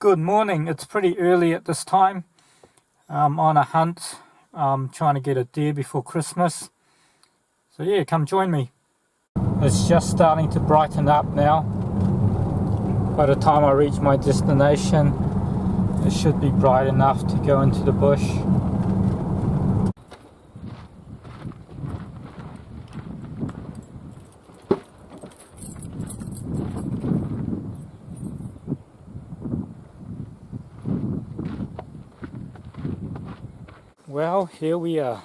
Good morning. It's pretty early at this time. I'm on a hunt, trying to get a deer before Christmas. So yeah, come join me. It's just starting to brighten up now. By the time I reach my destination, it should be bright enough to go into the bush. Well, here we are.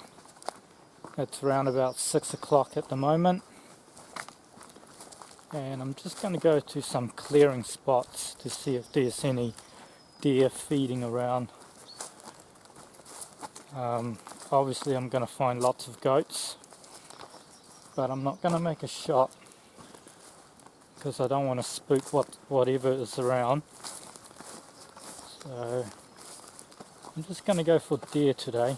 It's around about 6 o'clock at the moment. And I'm just going to go to some clearing spots to see if there's any deer feeding around. Obviously I'm going to find lots of goats, but I'm not going to make a shot because I don't want to spook whatever is around. So I'm just going to go for deer today.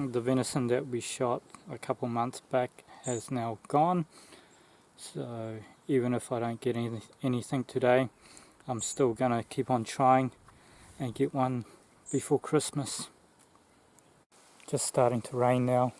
The venison that we shot a couple months back has now gone, so even if I don't get anything today, I'm still gonna keep on trying and get one before Christmas. Just starting to rain now.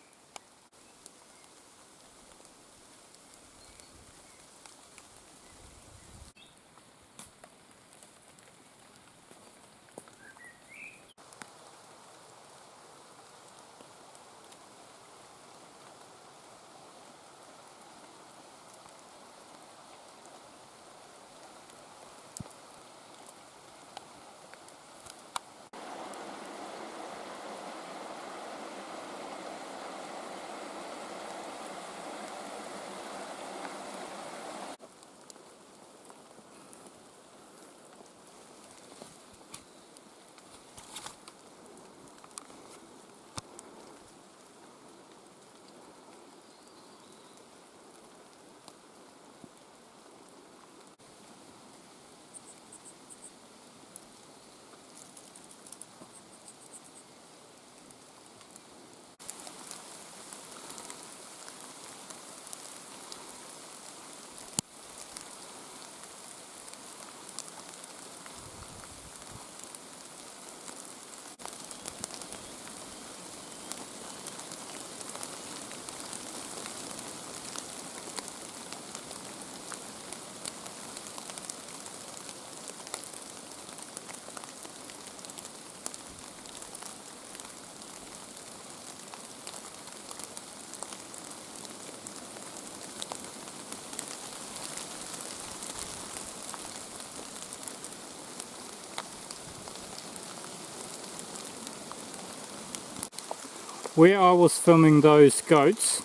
Where I was filming those goats,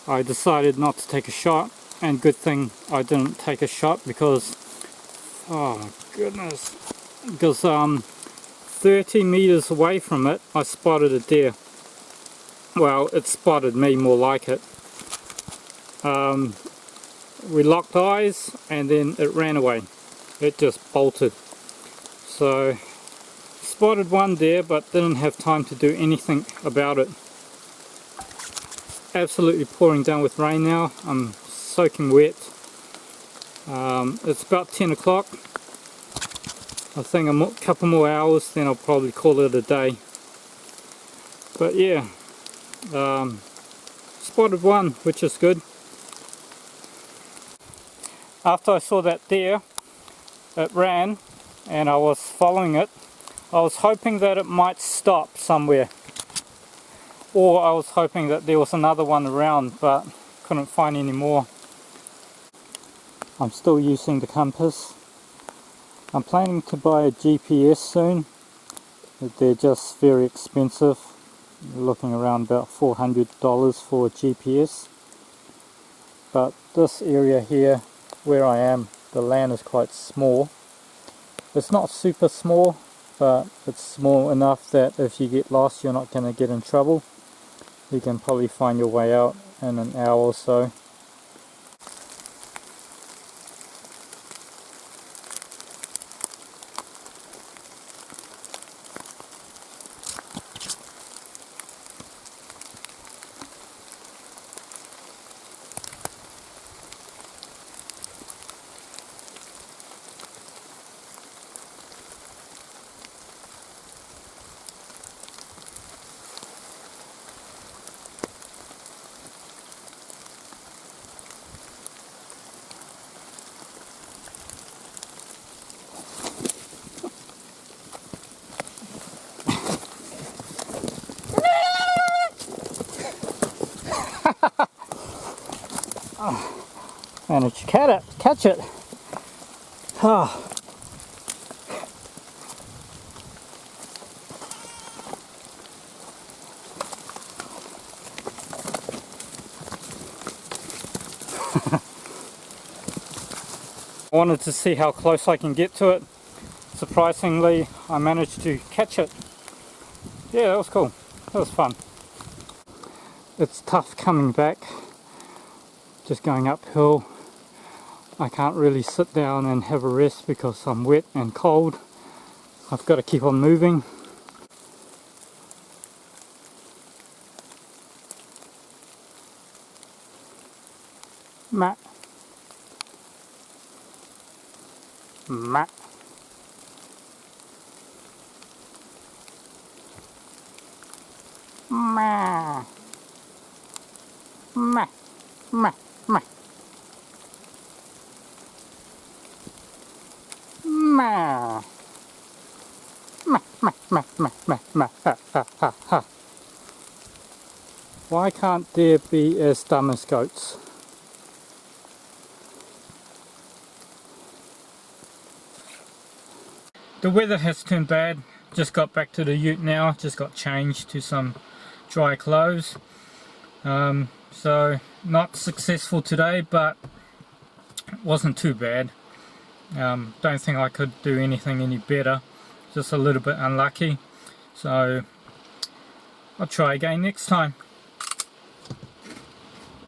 I decided not to take a shot, and good thing I didn't take a shot because, oh my goodness, because 30 meters away from it I spotted a deer. Well, it spotted me, more like it. We locked eyes and then it ran away. It just bolted. So spotted one deer but didn't have time to do anything about it. Absolutely pouring down with rain now. I'm soaking wet. It's about 10 o'clock. I think a couple more hours, then I'll probably call it a day. But yeah, spotted one, which is good. After I saw that deer, it ran and I was following it. I was hoping that it might stop somewhere, or I was hoping that there was another one around, but couldn't find any more. I'm still using the compass. I'm planning to buy a GPS soon. They're just very expensive. You're looking around about $400 for a GPS. But this area here where I am, the land is quite small. It's not super small, but it's small enough that if you get lost you're not going to get in trouble. You can probably find your way out in an hour or so. Oh, managed to catch it. Oh. I wanted to see how close I can get to it. Surprisingly, I managed to catch it. Yeah, that was cool. That was fun. It's tough coming back, just going uphill. I can't really sit down and have a rest because I'm wet and cold. I've got to keep on moving. Matt. Matt. Ma. Ma. Ma. Ma. Ma. Ma. Ma. Ma. Ma. Ma. Ma. Ha. Ha. Ha. Ha. Why can't deer be as dumb as goats? The weather has turned bad. Just got back to the ute now. Just got changed to some dry clothes. So not successful today, but it wasn't too bad. Don't think I could do anything any better. Just a little bit unlucky. So I'll try again next time.